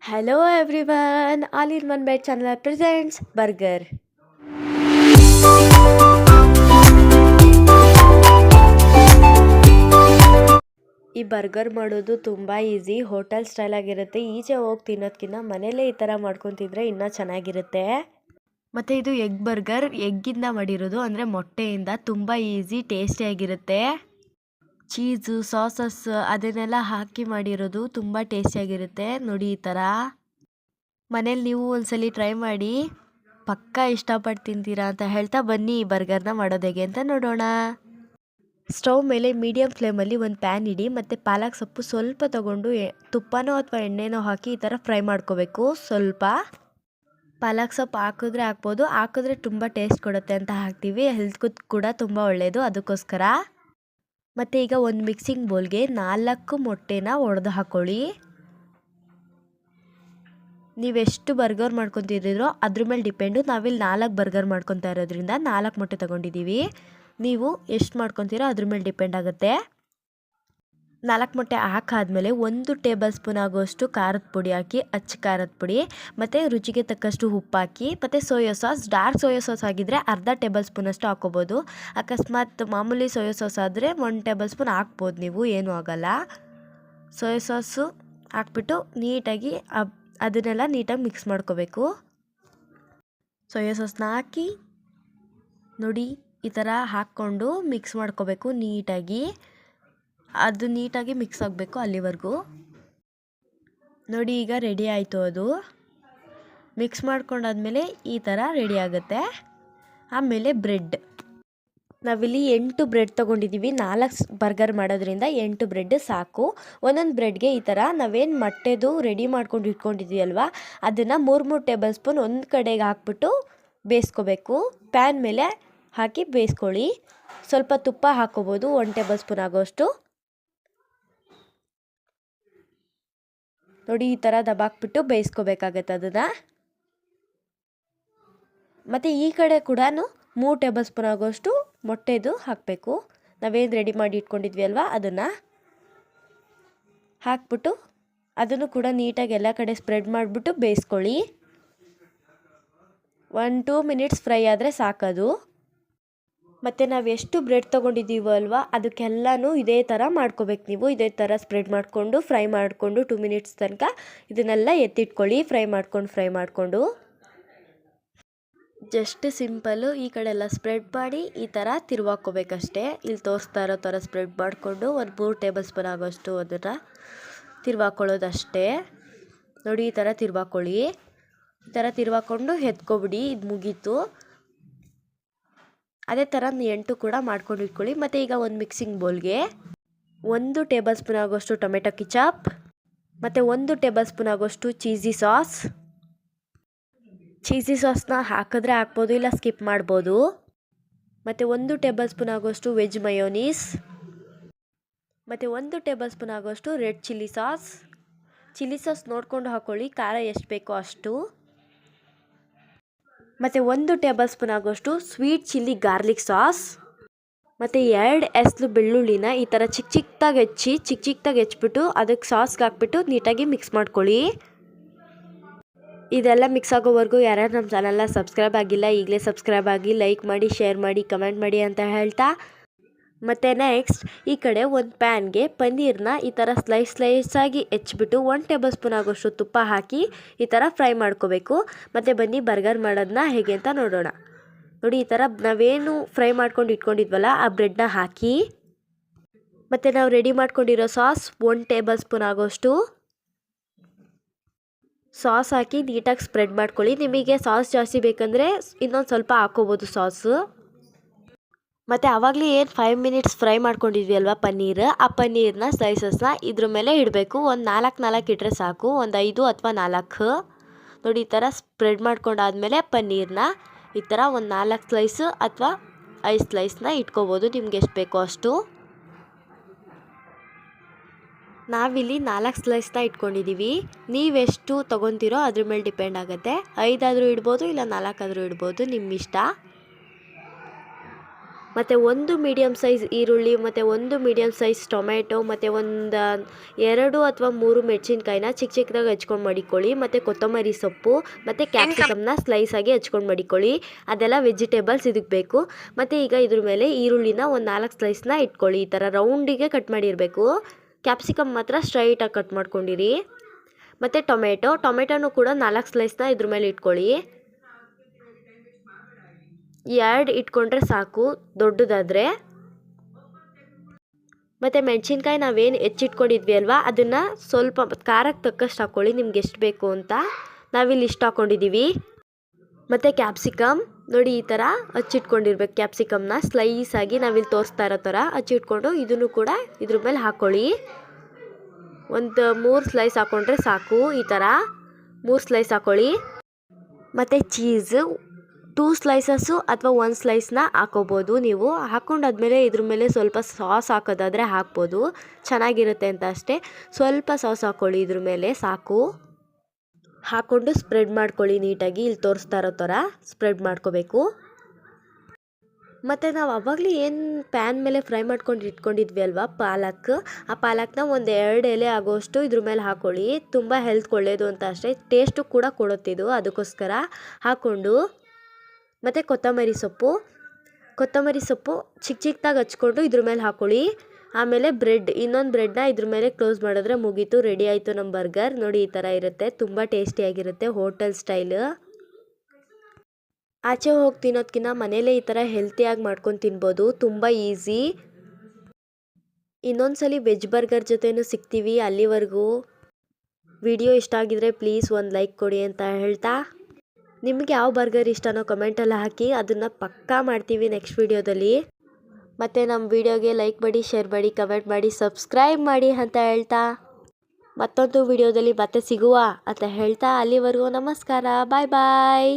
Hello everyone, All in One Bite channel presents burger. ಈ burger ಮಾಡೋದು ತುಂಬ easy, hotel style ಆಗಿರುತ್ತೆ. ಈಚೆ ಹೋಗಿ ತಿನ್ನೋದಕ್ಕಿಂತ ಮನೇಲೇ ಈ ಥರ ಮಾಡ್ಕೊತಿದ್ರೆ ಇನ್ನೂ ಚೆನ್ನಾಗಿರುತ್ತೆ. ಮತ್ತು ಇದು ಎಗ್ ಬರ್ಗರ್, ಎಗ್ಗಿಂದ ಮಾಡಿರೋದು ಅಂದರೆ ಮೊಟ್ಟೆಯಿಂದ. ತುಂಬ ಈಸಿ, ಟೇಸ್ಟಿಯಾಗಿರುತ್ತೆ. ಚೀಸು, ಸಾಸಸ್ ಅದನ್ನೆಲ್ಲ ಹಾಕಿ ಮಾಡಿರೋದು, ತುಂಬ ಟೇಸ್ಟಿಯಾಗಿರುತ್ತೆ. ನೋಡಿ ಈ ಥರ ಮನೇಲಿ ನೀವು ಒಂದ್ಸಲಿ ಟ್ರೈ ಮಾಡಿ, ಪಕ್ಕಾ ಇಷ್ಟಪಟ್ಟು ತಿಂತೀರಾ ಅಂತ ಹೇಳ್ತಾ ಬನ್ನಿ ಈ ಬರ್ಗರ್ನ ಮಾಡೋದು ಹೇಗೆ ಅಂತ ನೋಡೋಣ. ಸ್ಟವ್ ಮೇಲೆ ಮೀಡಿಯಮ್ ಫ್ಲೇಮಲ್ಲಿ ಒಂದು ಪ್ಯಾನ್ ಇಡಿ ಮತ್ತು ಪಾಲಕ್ ಸೊಪ್ಪು ಸ್ವಲ್ಪ ತೊಗೊಂಡು ತುಪ್ಪನೋ ಅಥವಾ ಎಣ್ಣೆನೋ ಹಾಕಿ ಈ ಥರ ಫ್ರೈ ಮಾಡ್ಕೋಬೇಕು. ಸ್ವಲ್ಪ ಪಾಲಕ್ ಸೊಪ್ಪು ಹಾಕಿದ್ರೆ ತುಂಬ ಟೇಸ್ಟ್ ಕೊಡುತ್ತೆ ಅಂತ ಹಾಕ್ತೀವಿ. ಹೆಲ್ತ್ಗೂ ಕೂಡ ತುಂಬ ಒಳ್ಳೆಯದು, ಅದಕ್ಕೋಸ್ಕರ. ಮತ್ತು ಈಗ ಒಂದು ಮಿಕ್ಸಿಂಗ್ ಬೌಲ್ಗೆ 4 ಮೊಟ್ಟೆನ ಒಡೆದು ಹಾಕ್ಕೊಳ್ಳಿ. ನೀವೆಷ್ಟು ಬರ್ಗರ್ ಮಾಡ್ಕೊತಿದ್ದೀರೋ ಅದ್ರ ಮೇಲೆ ಡಿಪೆಂಡು. ನಾವಿಲ್ಲಿ 4 ಬರ್ಗರ್ ಮಾಡ್ಕೊತಾ ಇರೋದ್ರಿಂದ 4 ಮೊಟ್ಟೆ ತೊಗೊಂಡಿದ್ದೀವಿ. ನೀವು ಎಷ್ಟು ಮಾಡ್ಕೊತೀರೋ ಅದ್ರ ಮೇಲೆ ಡಿಪೆಂಡ್ ಆಗುತ್ತೆ. 4 ಮೊಟ್ಟೆ ಹಾಕಾದ್ಮೇಲೆ 1 ಟೇಬಲ್ ಸ್ಪೂನ್ ಆಗುವಷ್ಟು ಖಾರದ ಪುಡಿ ಹಾಕಿ, ಅಚ್ಚ ಖಾರದ ಪುಡಿ, ಮತ್ತು ರುಚಿಗೆ ತಕ್ಕಷ್ಟು ಉಪ್ಪು ಹಾಕಿ, ಮತ್ತು soya sauce. Dark soya sauce ಆಗಿದ್ದರೆ ಅರ್ಧ ಟೇಬಲ್ ಸ್ಪೂನಷ್ಟು ಹಾಕ್ಕೋಬೋದು. ಅಕಸ್ಮಾತ್ ಮಾಮೂಲಿ ಸೋಯಾ ಸಾಸ್ ಆದರೆ 1 ಟೇಬಲ್ ಸ್ಪೂನ್ ಹಾಕ್ಬೋದು ನೀವು, ಏನೂ ಆಗೋಲ್ಲ. ಸೋಯಾ ಸಾಸು ಹಾಕ್ಬಿಟ್ಟು ನೀಟಾಗಿ ಅದನ್ನೆಲ್ಲ ನೀಟಾಗಿ ಮಿಕ್ಸ್ ಮಾಡ್ಕೋಬೇಕು. ಸೋಯಾ ಸಾಸ್ನ ಹಾಕಿ ನೋಡಿ ಈ ಥರ ಹಾಕ್ಕೊಂಡು ಮಿಕ್ಸ್ ಮಾಡ್ಕೋಬೇಕು ನೀಟಾಗಿ. ಅದು ನೀಟಾಗಿ ಮಿಕ್ಸ್ ಆಗಬೇಕು ಅಲ್ಲಿವರೆಗೂ. ನೋಡಿ ಈಗ ರೆಡಿ ಆಯಿತು. ಅದು ಮಿಕ್ಸ್ ಮಾಡ್ಕೊಂಡಾದ್ಮೇಲೆ ಈ ಥರ ರೆಡಿ ಆಗುತ್ತೆ. ಆಮೇಲೆ ಬ್ರೆಡ್, ನಾವಿಲ್ಲಿ 8 ಬ್ರೆಡ್ ತೊಗೊಂಡಿದ್ದೀವಿ. 4 ಬರ್ಗರ್ ಮಾಡೋದ್ರಿಂದ 8 ಬ್ರೆಡ್ ಸಾಕು. ಒಂದೊಂದು ಬ್ರೆಡ್ಗೆ ಈ ಥರ ನಾವೇನು ಮೊಟ್ಟೆದು ರೆಡಿ ಮಾಡ್ಕೊಂಡು ಇಟ್ಕೊಂಡಿದ್ದೀವಲ್ವ, ಅದನ್ನು 3 ಟೇಬಲ್ ಸ್ಪೂನ್ ಒಂದು ಕಡೆಗೆ ಹಾಕ್ಬಿಟ್ಟು ಬೇಯಿಸ್ಕೋಬೇಕು. ಪ್ಯಾನ್ ಮೇಲೆ ಹಾಕಿ ಬೇಯಿಸ್ಕೊಳ್ಳಿ. ಸ್ವಲ್ಪ ತುಪ್ಪ ಹಾಕ್ಕೋಬೋದು, 1 ಟೇಬಲ್ ಸ್ಪೂನ್ ಆಗೋಷ್ಟು. ನೋಡಿ ಈ ಥರ ದಬಾಕ್ಬಿಟ್ಟು ಬೇಯಿಸ್ಕೋಬೇಕಾಗತ್ತೆ ಅದನ್ನು. ಮತ್ತು ಈ ಕಡೆ ಕೂಡ 3 ಟೇಬಲ್ ಸ್ಪೂನ್ ಆಗೋಷ್ಟು ಮೊಟ್ಟೆದು ಹಾಕಬೇಕು. ನಾವೇನು ರೆಡಿ ಮಾಡಿ ಇಟ್ಕೊಂಡಿದ್ವಿ ಅಲ್ವಾ ಅದನ್ನು ಹಾಕ್ಬಿಟ್ಟು ಅದನ್ನು ಕೂಡ ನೀಟಾಗಿ ಎಲ್ಲ ಕಡೆ ಸ್ಪ್ರೆಡ್ ಮಾಡಿಬಿಟ್ಟು ಬೇಯಿಸ್ಕೊಳ್ಳಿ. 1-2 ಮಿನಿಟ್ಸ್ ಫ್ರೈ ಆದರೆ ಸಾಕದು. ಮತ್ತು ನಾವು ಎಷ್ಟು ಬ್ರೆಡ್ ತೊಗೊಂಡಿದ್ದೀವೋ ಅಲ್ವಾ ಅದಕ್ಕೆಲ್ಲನೂ ಇದೇ ಥರ ಮಾಡ್ಕೋಬೇಕು. ನೀವು ಇದೇ ಥರ ಸ್ಪ್ರೆಡ್ ಮಾಡಿಕೊಂಡು ಫ್ರೈ ಮಾಡಿಕೊಂಡು 2 ಮಿನಿಟ್ಸ್ ತನಕ ಇದನ್ನೆಲ್ಲ ಎತ್ತಿಟ್ಕೊಳ್ಳಿ. ಫ್ರೈ ಮಾಡಿಕೊಂಡು ಜಸ್ಟ್ ಸಿಂಪಲ್ಲು ಈ ಕಡೆ ಎಲ್ಲ ಸ್ಪ್ರೆಡ್ ಮಾಡಿ ಈ ಥರ ತಿರುವಾಕೋಬೇಕಷ್ಟೇ. ಇಲ್ಲಿ ತೋರಿಸ್ತಾ ಇರೋ ಥರ ಸ್ಪ್ರೆಡ್ ಮಾಡಿಕೊಂಡು 3 ಟೇಬಲ್ ಸ್ಪೂನ್ ಆಗೋಷ್ಟು ಅದನ್ನು ತಿರುವಾಕೊಳ್ಳೋದಷ್ಟೇ. ನೋಡಿ ಈ ಥರ ತಿರುವಾಕೊಳ್ಳಿ. ಈ ಥರ ತಿರುವಾಕೊಂಡು ಎತ್ಕೊಬಿಡಿ, ಇದು ಮುಗೀತು. ಅದೇ ಥರ 8 ಕೂಡ ಮಾಡ್ಕೊಂಡು ಇಟ್ಕೊಳ್ಳಿ. ಮತ್ತು ಈಗ ಒಂದು ಮಿಕ್ಸಿಂಗ್ ಬೌಲ್ಗೆ 1 ಟೇಬಲ್ ಸ್ಪೂನ್ ಆಗೋಷ್ಟು ಟೊಮೆಟೊ ಕೆಚಪ್, ಮತ್ತು 1 ಟೇಬಲ್ ಸ್ಪೂನ್ ಆಗೋಷ್ಟು ಚೀಸಿ ಸಾಸ್ನ ಹಾಕಿದ್ರೆ ಹಾಕ್ಬೋದು, ಇಲ್ಲ ಸ್ಕಿಪ್ ಮಾಡ್ಬೋದು. ಮತ್ತು 1 ಟೇಬಲ್ ಸ್ಪೂನ್ ಆಗೋಷ್ಟು ವೆಜ್ ಮಯೋನೀಸ್, ಮತ್ತು 1 ಟೇಬಲ್ ಸ್ಪೂನ್ ಆಗೋಷ್ಟು ರೆಡ್ ಚಿಲ್ಲಿ ಸಾಸ್ ನೋಡಿಕೊಂಡು ಹಾಕ್ಕೊಳ್ಳಿ, ಖಾರ ಎಷ್ಟು ಬೇಕೋ ಅಷ್ಟು. ಮತ್ತು 1 ಟೇಬಲ್ ಸ್ಪೂನ್ ಆಗೋಷ್ಟು ಸ್ವೀಟ್ ಚಿಲ್ಲಿ ಗಾರ್ಲಿಕ್ ಸಾಸ್, ಮತ್ತು 2 ಎಸ್ಲು ಬೆಳ್ಳುಳ್ಳಿನ ಈ ಥರ ಚಿಕ್ಕ ಚಿಕ್ಕದಾಗಿ ಹೆಚ್ಚಿಬಿಟ್ಟು ಅದಕ್ಕೆ ಸಾಸ್ಗೆ ಹಾಕ್ಬಿಟ್ಟು ನೀಟಾಗಿ ಮಿಕ್ಸ್ ಮಾಡ್ಕೊಳ್ಳಿ. ಇದೆಲ್ಲ ಮಿಕ್ಸ್ ಆಗೋವರೆಗೂ ಯಾರ್ಯಾರು ನಮ್ಮ ಚಾನಲ್ನ ಸಬ್ಸ್ಕ್ರೈಬ್ ಆಗಿಲ್ಲ ಈಗಲೇ ಸಬ್ಸ್ಕ್ರೈಬ್ ಆಗಿ, ಲೈಕ್ ಮಾಡಿ, ಶೇರ್ ಮಾಡಿ, ಕಮೆಂಟ್ ಮಾಡಿ ಅಂತ ಹೇಳ್ತಾ, ಮತ್ತು ನೆಕ್ಸ್ಟ್ ಈ ಕಡೆ ಒಂದು ಪ್ಯಾನ್ಗೆ ಪನ್ನೀರ್ನ ಈ ಥರ ಸ್ಲೈಸಾಗಿ ಹೆಚ್ಚಿಬಿಟ್ಟು 1 ಟೇಬಲ್ ಸ್ಪೂನ್ ಆಗೋಷ್ಟು ತುಪ್ಪ ಹಾಕಿ ಈ ಥರ ಫ್ರೈ ಮಾಡ್ಕೋಬೇಕು. ಮತ್ತು ಬನ್ನಿ ಬರ್ಗರ್ ಮಾಡೋದನ್ನ ಹೇಗೆ ಅಂತ ನೋಡೋಣ. ನೋಡಿ ಈ ಥರ ನಾವೇನು ಫ್ರೈ ಮಾಡ್ಕೊಂಡು ಇಟ್ಕೊಂಡಿದ್ವಲ್ಲ ಆ ಬ್ರೆಡ್ನ ಹಾಕಿ, ಮತ್ತು ನಾವು ರೆಡಿ ಮಾಡ್ಕೊಂಡಿರೋ ಸಾಸ್ 1 ಟೇಬಲ್ ಸ್ಪೂನ್ ಆಗೋಷ್ಟು ಸಾಸ್ ಹಾಕಿ ನೀಟಾಗಿ ಸ್ಪ್ರೆಡ್ ಮಾಡ್ಕೊಳ್ಳಿ. ನಿಮಗೆ ಸಾಸ್ ಜಾಸ್ತಿ ಬೇಕಂದರೆ ಇನ್ನೊಂದು ಸ್ವಲ್ಪ ಹಾಕ್ಕೋಬೋದು ಸಾಸು. ಮತ್ತು ಆವಾಗಲೇ ಏನು 5 ಮಿನಿಟ್ಸ್ ಫ್ರೈ ಮಾಡ್ಕೊಂಡಿದ್ವಿ ಅಲ್ವಾ ಪನ್ನೀರ್, ಆ ಪನ್ನೀರ್ನ ಸ್ಲೈಸಸ್ನ ಇದ್ರ ಮೇಲೆ ಇಡಬೇಕು. ಒಂದು 4 ಇಟ್ಟರೆ ಸಾಕು, ಒಂದು 5 ಅಥವಾ 4. ನೋಡಿ ಈ ಥರ ಸ್ಪ್ರೆಡ್ ಮಾಡ್ಕೊಂಡಾದ್ಮೇಲೆ ಪನ್ನೀರ್ನ ಈ ಥರ ಒಂದು 4 ಸ್ಲೈಸು ಅಥವಾ 5 ಸ್ಲೈಸ್ನ ಇಟ್ಕೋಬೋದು, ನಿಮ್ಗೆ ಎಷ್ಟು ಬೇಕೋ ಅಷ್ಟು. ನಾವಿಲ್ಲಿ 4 ಸ್ಲೈಸ್ನ ಇಟ್ಕೊಂಡಿದ್ದೀವಿ. ನೀವೆಷ್ಟು ತೊಗೊತೀರೋ ಅದ್ರ ಮೇಲೆ ಡಿಪೆಂಡ್ ಆಗುತ್ತೆ. 5 ಆದರೂ ಇಡ್ಬೋದು, ಇಲ್ಲ 4 ಆದರೂ ಇಡ್ಬೋದು, ನಿಮ್ಮ ಇಷ್ಟ. ಮತ್ತು ಒಂದು ಮೀಡಿಯಮ್ ಸೈಜ್ ಈರುಳ್ಳಿ ಮತ್ತು ಒಂದು ಮೀಡಿಯಮ್ ಸೈಜ್ ಟೊಮೆಟೊ ಮತ್ತು ಒಂದು 2 ಅಥವಾ 3 ಮೆಣಸಿನ್ಕಾಯಿನ ಚಿಕ್ಕ ಚಿಕ್ಕದಾಗಿ ಹಚ್ಕೊಂಡು ಮಡಿಕೊಳ್ಳಿ. ಮತ್ತು ಕೊತ್ತಂಬರಿ ಸೊಪ್ಪು ಮತ್ತು ಕ್ಯಾಪ್ಸಿಕಮ್ನ ಸ್ಲೈಸಾಗಿ ಹಚ್ಕೊಂಡು ಮಡಿಕೊಳ್ಳಿ. ಅದೆಲ್ಲ ವೆಜಿಟೇಬಲ್ಸ್ ಇದಕ್ಕೆ ಬೇಕು. ಮತ್ತು ಈಗ ಇದ್ರ ಮೇಲೆ ಈರುಳ್ಳಿನ ಒಂದು 4 ಸ್ಲೈಸ್ನ ಇಟ್ಕೊಳ್ಳಿ. ಈ ಥರ ರೌಂಡಿಗೆ ಕಟ್ ಮಾಡಿರಬೇಕು. ಕ್ಯಾಪ್ಸಿಕಮ್ ಮಾತ್ರ ಸ್ಟ್ರೈಟಾಗಿ ಕಟ್ ಮಾಡ್ಕೊಂಡಿರಿ. ಮತ್ತು ಟೊಮೆಟೊನೂ ಕೂಡ 4 ಸ್ಲೈಸ್ನ ಇದ್ರ ಮೇಲೆ ಇಟ್ಕೊಳ್ಳಿ. 2 ಇಟ್ಕೊಂಡ್ರೆ ಸಾಕು ದೊಡ್ಡದಾದರೆ. ಮತ್ತು ಮೆಣಸಿನ್ಕಾಯಿ ನಾವೇನು ಹೆಚ್ಚಿಟ್ಕೊಂಡಿದ್ವಿ ಅಲ್ವಾ, ಅದನ್ನು ಸ್ವಲ್ಪ ಖಾರಕ್ಕೆ ತಕ್ಕಷ್ಟು ಹಾಕ್ಕೊಳ್ಳಿ, ನಿಮ್ಗೆ ಎಷ್ಟು ಬೇಕು ಅಂತ. ನಾವಿಲ್ಲಿ ಇಷ್ಟು ಹಾಕ್ಕೊಂಡಿದ್ದೀವಿ. ಮತ್ತು ಕ್ಯಾಪ್ಸಿಕಮ್ ನೋಡಿ, ಈ ಥರ ಹಚ್ಚಿಟ್ಕೊಂಡಿರ್ಬೇಕು. ಕ್ಯಾಪ್ಸಿಕಮ್ನ ಸ್ಲೈಸಾಗಿ ನಾವಿಲ್ಲಿ ತೋರಿಸ್ತಾ ಇರೋ ಥರ ಹಚ್ಚಿಟ್ಕೊಂಡು ಇದನ್ನು ಕೂಡ ಇದ್ರ ಮೇಲೆ ಹಾಕ್ಕೊಳ್ಳಿ. ಒಂದು 3 ಸ್ಲೈಸ್ ಹಾಕ್ಕೊಂಡ್ರೆ ಸಾಕು. ಈ ಥರ 3 ಸ್ಲೈಸ್ ಹಾಕ್ಕೊಳ್ಳಿ. ಮತ್ತು ಚೀಸು 2 ಸ್ಲೈಸಸ್ಸು ಅಥವಾ 1 ಸ್ಲೈಸ್ನ ಹಾಕೋಬೋದು ನೀವು. ಹಾಕ್ಕೊಂಡಾದ್ಮೇಲೆ ಇದ್ರ ಮೇಲೆ ಸ್ವಲ್ಪ ಸಾಸ್ ಹಾಕೋದಾದರೆ ಹಾಕ್ಬೋದು, ಚೆನ್ನಾಗಿರುತ್ತೆ ಅಂತ ಅಷ್ಟೇ. ಸ್ವಲ್ಪ ಸಾಸ್ ಹಾಕ್ಕೊಳ್ಳಿ ಇದ್ರ ಮೇಲೆ ಸಾಕು. ಹಾಕ್ಕೊಂಡು ಸ್ಪ್ರೆಡ್ ಮಾಡ್ಕೊಳ್ಳಿ ನೀಟಾಗಿ. ಇಲ್ಲಿ ತೋರಿಸ್ತಾ ಇರೋ ಥರ ಸ್ಪ್ರೆಡ್ ಮಾಡ್ಕೋಬೇಕು. ಮತ್ತು ನಾವು ಆವಾಗಲೇ ಏನು ಪ್ಯಾನ್ ಮೇಲೆ ಫ್ರೈ ಮಾಡ್ಕೊಂಡು ಇಟ್ಕೊಂಡಿದ್ವಿ ಅಲ್ವಾ ಆ ಪಾಲಕ್ನ ಒಂದು 2 ಎಲೆ ಆಗೋಷ್ಟು ಇದ್ರ ಮೇಲೆ ಹಾಕ್ಕೊಳ್ಳಿ. ತುಂಬ ಹೆಲ್ತ್ ಒಳ್ಳೆಯದು ಅಂತ ಅಷ್ಟೇ, ಟೇಸ್ಟು ಕೂಡ ಕೊಡುತ್ತಿದ್ದು, ಅದಕ್ಕೋಸ್ಕರ ಹಾಕ್ಕೊಂಡು. ಮತ್ತು ಕೊತ್ತಂಬರಿ ಸೊಪ್ಪು ಚಿಕ್ಕ ಚಿಕ್ಕದಾಗಿ ಹಚ್ಕೊಂಡು ಇದ್ರ ಮೇಲೆ ಹಾಕ್ಕೊಳ್ಳಿ. ಆಮೇಲೆ ಇನ್ನೊಂದು ಬ್ರೆಡ್ನ ಇದ್ರ ಮೇಲೆ ಕ್ಲೋಸ್ ಮಾಡಿದ್ರೆ ಮುಗೀತು, ರೆಡಿ ಆಯಿತು ನಮ್ಮ ಬರ್ಗರ್. ನೋಡಿ, ಈ ಥರ ಇರುತ್ತೆ, ತುಂಬ ಟೇಸ್ಟಿಯಾಗಿರುತ್ತೆ, ಹೋಟೆಲ್ ಸ್ಟೈಲ್. ಆಚೆ ಹೋಗಿ ತಿನ್ನೋದಕ್ಕಿಂತ ಮನೇಲೇ ಈ ಥರ ಹೆಲ್ತಿಯಾಗಿ ಮಾಡ್ಕೊಂಡು ತಿನ್ಬೋದು, ತುಂಬ ಈಸಿ. ಇನ್ನೊಂದ್ಸಲಿ ವೆಜ್ ಬರ್ಗರ್ ಜೊತೆನೂ ಸಿಗ್ತೀವಿ. ಅಲ್ಲಿವರೆಗೂ ವಿಡಿಯೋ ಇಷ್ಟ ಆಗಿದ್ರೆ ಪ್ಲೀಸ್ ಒಂದು ಲೈಕ್ ಕೊಡಿ ಅಂತ ಹೇಳ್ತಾ, ನಿಮಗೆ ಯಾವ ಬರ್ಗರ್ ಇಷ್ಟನೋ ಕಮೆಂಟಲ್ಲಿ ಹಾಕಿ, ಅದನ್ನು ಪಕ್ಕಾ ಮಾಡ್ತೀವಿ ನೆಕ್ಸ್ಟ್ ವಿಡಿಯೋದಲ್ಲಿ. ಮತ್ತು ನಮ್ಮ ವಿಡಿಯೋಗೆ ಲೈಕ್ ಮಾಡಿ, ಶೇರ್ ಮಾಡಿ, ಕಮೆಂಟ್ ಮಾಡಿ, ಸಬ್ಸ್ಕ್ರೈಬ್ ಮಾಡಿ ಅಂತ ಹೇಳ್ತಾ, ಮತ್ತೊಂದು ವಿಡಿಯೋದಲ್ಲಿ ಮತ್ತೆ ಸಿಗುವ ಅಂತ ಹೇಳ್ತಾ, ಅಲ್ಲಿವರೆಗೂ ನಮಸ್ಕಾರ, ಬಾಯ್ ಬಾಯ್.